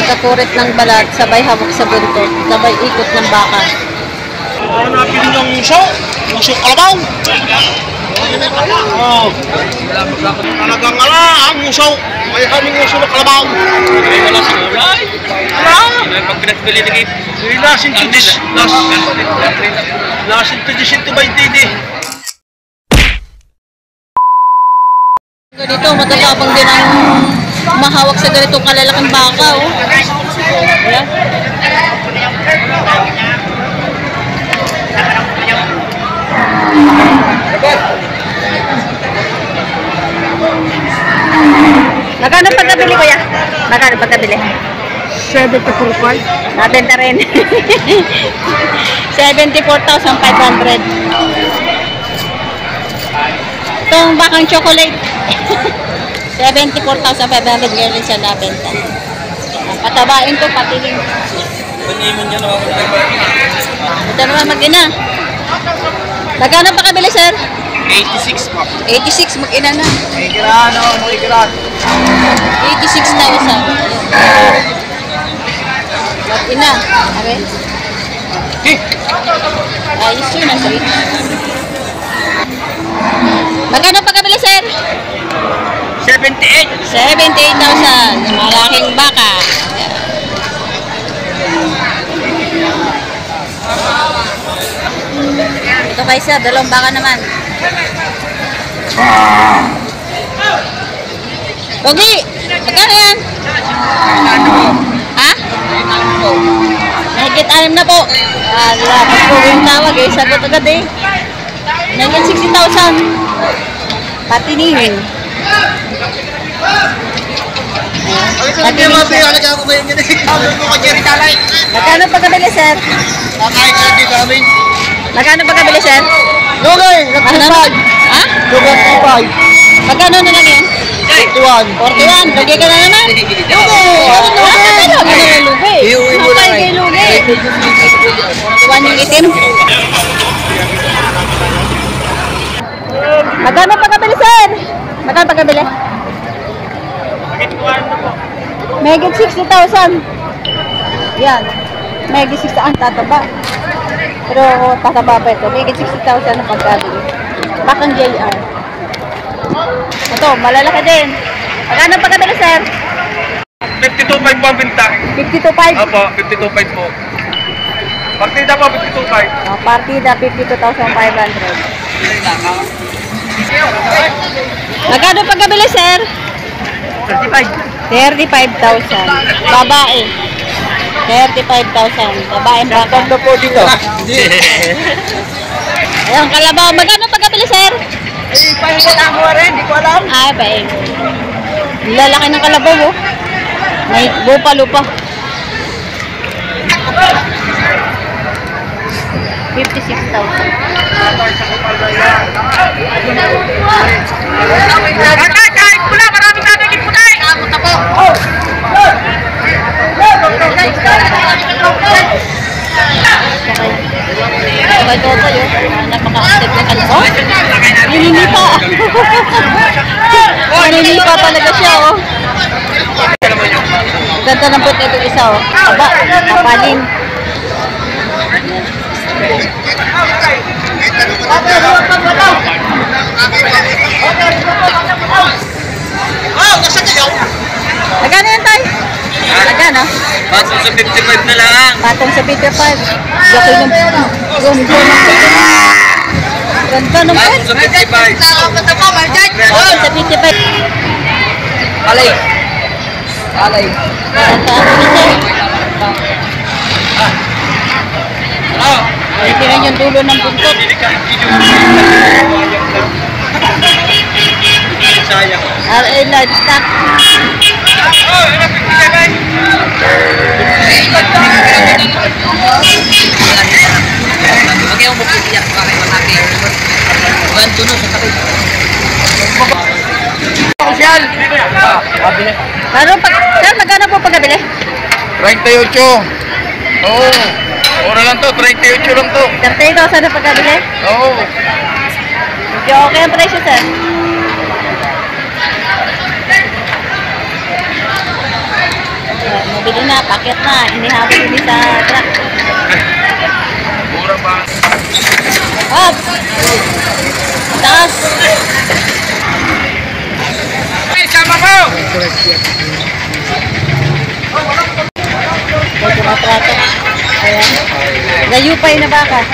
Pagkapurit ng balat, sabay hawak sa buntot, sabay ikot ng baka. Hanapin yung muso kalabaw. Oh. Talagang ang muso. May kaming muso na kalabaw. Wala sa ulay. Pag pinagbili ng lasin to this. Lasin to this ito by Didi. Ganito, matapang din ang mahawak sa ganitong kalalaking baka. Oh. Ayan. Magkano pagkabili kuya? Magkano pagkabili? 74.5. Nabenta rin. 74,500. Itong bakang chocolate. 74,500 ngayon siya nabenta. Patabain ko, patiling. Ito naman mag-ina. Magkano pa kabili, sir? 86 po. 86, mag-ina na. May kirano, may kirano. 86,000. Mag-ina. Okay? Ayos yun, ang sweet. Magkano pa kabili, sir? 78. 78,000. Malaking baka. Ito kayo sir, dalawang baka naman. Pogi! Magkano yan? Ha? Nahigit 6 na po. Ala, pag po yung tawag eh, sagot agad eh. Nahigit 60,000. Patinihin. Magkano pa kabili, sir? Magkano pa kabili, sir? Lugay! Ano? Ha? Lugay 5. Magkano na lang yan? 41. 41. Lugay ka na naman? Lugay! Ano na lugay? Lugay kay lugay. 41 yung itim. Magkano pa kabili, sir? Magkano pa kabili? Megit 60,000. Yan. Megit 60,000 ang tataba. Pero tataba pa ito. Megit 60,000 ang pagkabili. Bakang JR. Ito, malalaki din. Magkano pa kabili, sir? 52.5 po ang binta. 52,500. Opo, 52.5 po. Partida po, 52.5. Partida, 52,500. Magkano pa kabili, sir? 35,000. Babae. 35,000. Babae baka. Ganda po dito. Ayan, kalabaw. Magkano pa kabili, sir? Eh, pahingat ako rin, di ko alam. Ay, bae. Lalaki ng kalabaw, oh. May bupalo pa. 56,000. Kahit pula, maraming tatagin po tayo. Abot na po. Sabay toto yun. Napaka-active na kalabaw. Nininipa. Nininipa talaga siya, oh. Ganda ng puti itong isa, oh. Aba, kapaling. Magkano yan, tay? Magkano? Patong sa 55 na lang. Patong sa 55. Laki ng ganda ng puti. Ganda ng puti. Patong sa 55. Oo, sa 55. Alay. Alay. Ganda ang puti. Oh. Tinan yung dulo ng buntot. Sayang. RA Livestock. Huwag yung mapupiyak pa kayo natin. Ganto na sa takit. Social! Sir, magkano po pagkabili? 38. Oo. Ora lang to, 38 lang to. 38,000 na pagkabili? Oo. Medyo okay ang presyo, sir. nabili na, paket na, inihabol din sa truck. Mura pa. Up! Taas! Ay, sama mo! Medyo matrato. Ayan. Gayupay na baka.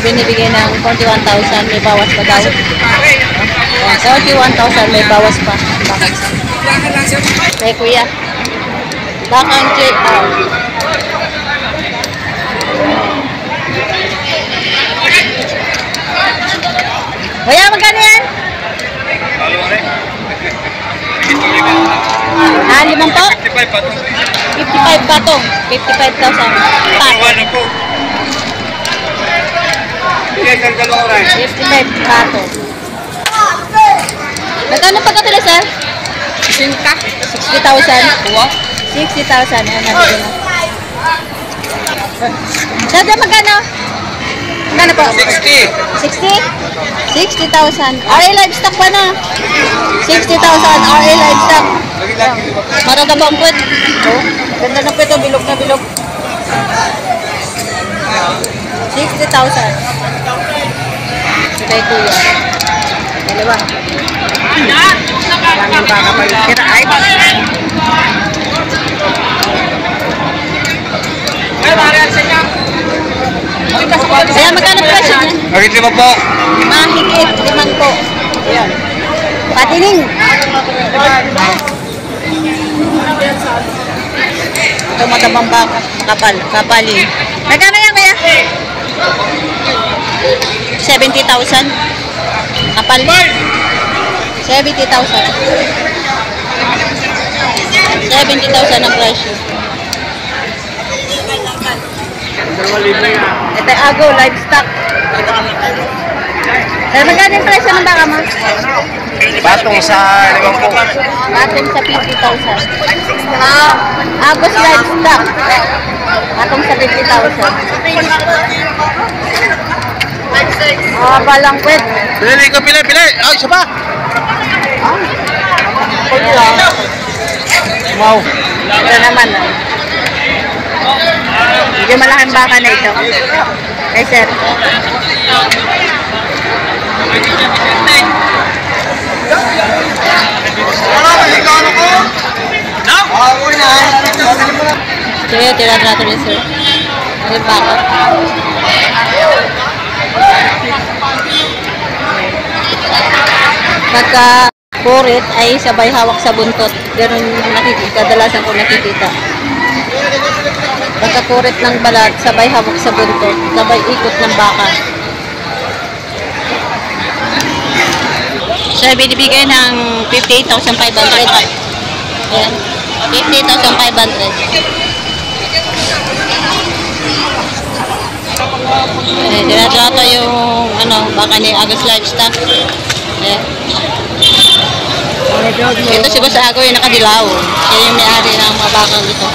Binibigay ng 41,000, may bawas pa daw. Ayan, 41,000, may bawas pa. Kaya kuya. Bakang JR. Kuya, magkano yan? Ah, 5 po? 55 pa to. 55 pa to. 55,000. Pato. po. Yes, ang dalawa rin. 55 pato. Magkano pa katula, sir? 60,000. 60,000. Ayan, nabili na. Dada, magkano? Magkano po? 60. 60? 60,000. RA Livestock pa na. 60,000 RA Livestock. Marada ba ang puwet? Oh, ganda ng puwet. Bilog na bilog. 60,000. Ito kay kuya. Dalawa. Maraming baka pa yung tira. Ay, kaya magkano presyo niya? Bakit lima po? Mahigit, 5 po. Ayan. Patining. Ito matabang baka. Kapali. Magkano yan kaya? 70,000. Kapal. 70,000. 70,000 ang presyo. Ito ay Ago Livestock. Kaya magkano yung presyo ng baka mo? Batong sa 5 po. Atong sa 50,000. Agos Livestock. Atong sa 50,000. Balang kwet. Pili ka, pili. Ay, isa pa. Mau. Ito naman. Medyo malaking baka na ito. Ay, sir. Sige, tira-trato rin, sir. May baka. Pagka purit ay sabay hawak sa buntot. Ganun nakikita, kadalasan ko nakikita. Pagka purit ng balat, sabay hawak sa buntot, sabay ikot ng baka. So, binibigay ng 58,500. Ayan. 58,500. Tinatrato yung baka ni Agos Livestock. Ayan. Ito si Boss Ago yung nakadilaw. Siya yung may-ari ng mga bakang ito.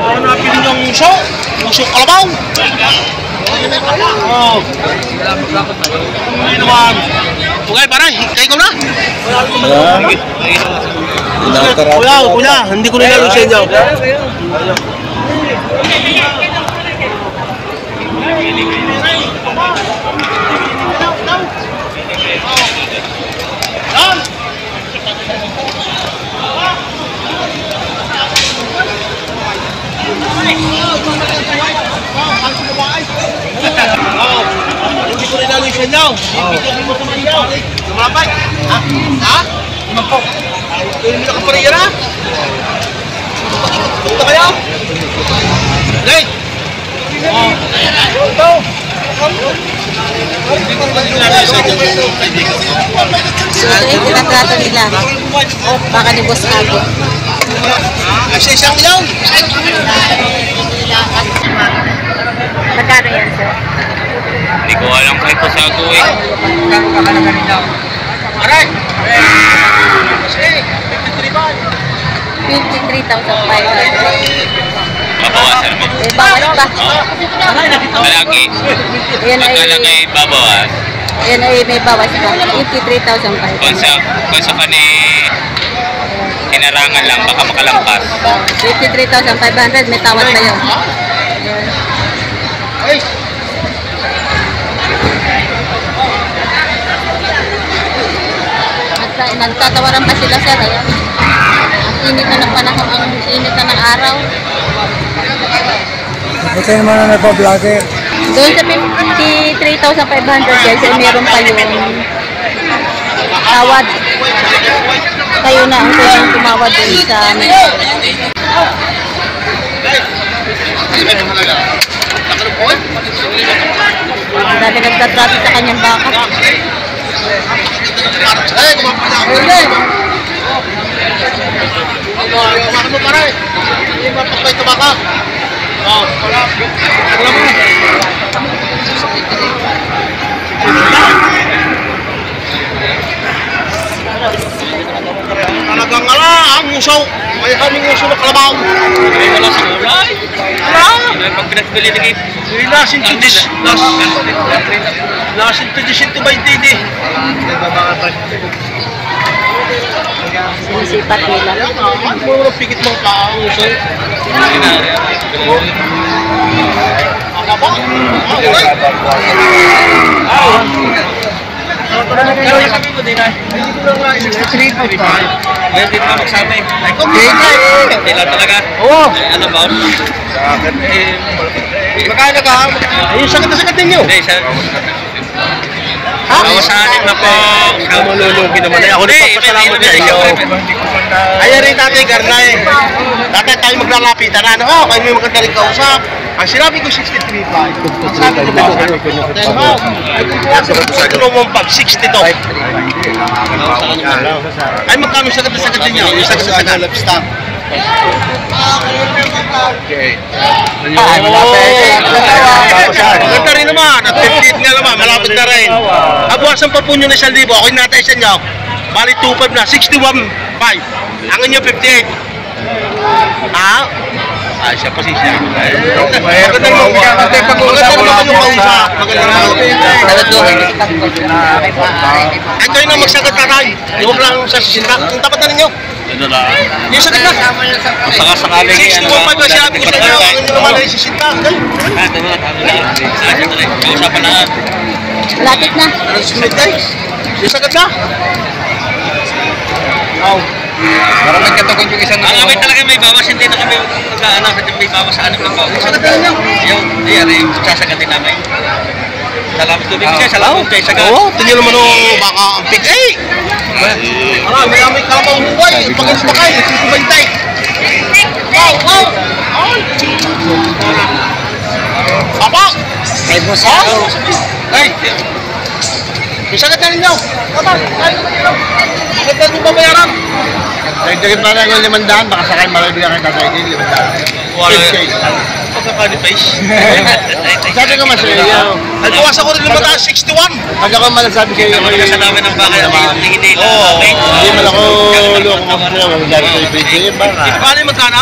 Hanapin yung muso. Muso kalabaw. Oh. Ay naman. Bugay, paray. Kaya ko na. Kuya, hindi ko nilalo sa inyo. Hindi ko nilalo sa inyo. Ibigay mo sa mga Lumapay. Ha? Ha? Lumapay. Hindi ka pa rin yan ha? Punta kayo? Late! Ito! So, ito yung tinatrato nila. Baka ni Boss Ago. Kasi isang ilaw. Magkano yan, sir? Hindi ko alam kay Boss Ago eh. Aray! Kasi, 53,500. Babawasan mo. Eh, bawas pa. Malaki. Yan ay, Pagkalaki, babawas. yan ay may bawas pa. 53,500. Kung sa kani tinarangan lang, baka makalampas. 53,500, may tawad pa yun. Ayan. ay! Nagtatawaran pa sila sir. Ayan. Ang init na ng panahon, ang init na ng araw. Ito yung mga nagpa-vlogger. Doon sa 53,500 guys, ay meron pa yung tawad. Kayo na ang kailangang tumawad dun sa dahil nagtatraffic sa kanyang baka. Tumakan mo pare! Hindi mapakbay tumakan! Wala mo! Talagang ang usaw! May haming usaw na kalabaw! Ay, wala si Ulay. Pag pinagbili na kayo. Lasin to this! Lasin to this into by Didi! Sinisipat nila. Ano mo pikit mga paang usaw? Akaba? Kaya sabi ko din ay. Ngayon dito na magsabi. Ay, hindi lang talaga. Oo! Ano ba? Magkano ka? Ayun, sagat ninyo! Hindi, siya. Bawasanin na po. Malulugi naman ay ako nagpapasalamat sa iyo. Ayan rin tatay Garnay. Tatay tayo maglalapitan. Ano ho? Kayo may maganda rin kausap. Ang sinabi ko 63.5. Sabi ko ba? Sabi ko mo pag 62. Ay magkano sagat niyo? Yung sagat. Maganda rin naman. At 58 nga naman. Malapit na rin. Abuasan pa po nyo na 1,000. Ako yung natay sa inyo. Bali 2.5 na. 61.5. Ang inyo 58. Ha? Ah, siya pa siya. Maganda naman. Maganda naman yung kausap. Maganda naman. Ay, kayo na magsagat na tayo. Huwag lang sa sisinta. Ang tapat na ninyo. Ano na? Yung sagat na. Saka sakaling 61.5 na sinabi ko sa inyo. Ang inyo naman ay sisinta. Kausapan na. Malapit na. Ano susunod guys? Yung sagat na. Aw. Parang nagkatagon yung isang Ang amin talaga may bawas, hindi na kami mag-ano, may bawas sa ano ng bawas. Sagat na ninyo. Yung, yung sasagatin namin. Salamat ko bigay, salamat kayo sagat. Oo, tingnan naman ang baka ang pig. Eh! May kalabaw buhay. Pagkins pa kayo, susubantay. Wow! Papa! Ay, boss. Ay! Yung sagat na ninyo. Papa! Sagat na ninyo babayaran. Dagdagin pa lang yung 500, baka sakay malabigyan kang tatay din, 500. Wala. Pagkaka-device. Sabi ko mas iyo. Ay, bawas ako rin naman na 61. Pag ako malasabi sa iyo, Kasi sa namin ng bakal, hindi nila. Oo. hindi man ako loko mo sa iyo, magagamit ko yung video yun ba? Paano yung magkano?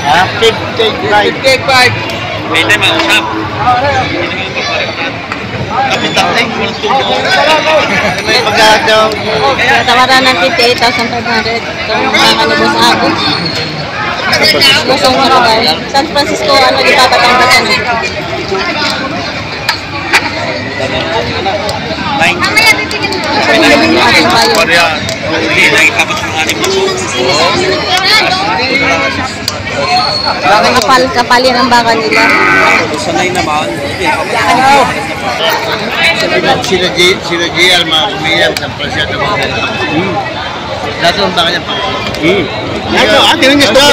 Ha? 55. May tayo mausap. Kapitan na yung walang tubo. May pagkakataon. Tawaran ng 58,500. Itong mga nabos ako. Gustong ano ba? San Francisco, ano yung tatatanggasan? Yung ating bayo. Hindi, lagi tapos ng ating Kapal yan ang baka nila. sanay naman. Sila JR, mga kumiyang sa Francisco. Lahat ng baka niya pa. Tingnan niyo ito.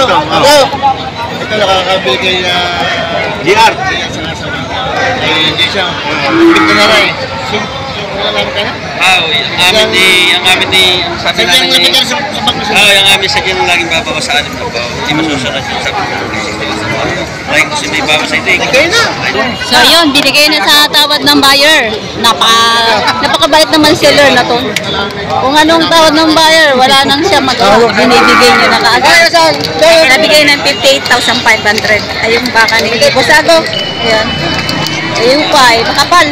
Ito nakakabili kay GR. hindi siya. Ito na rin. alam ka na? Ang amin ni, ang sabi Sadyang namin lapit ni, yan sa pagkasunod. yung amin sadyang laging babawas sa anim na ba? Hindi masusunod yung sabi ko. Laging gusto may bawas sa ito. Kayo na. So yun, binigay na sa tawad ng buyer. Napakabait naman seller na to. Kung anong tawad ng buyer, wala nang siya magawa. Binibigay niya na kaagad. Nabigay ng 58,500. Ay yung baka ni Bosago. Ayan. Ay yung pay, makapal.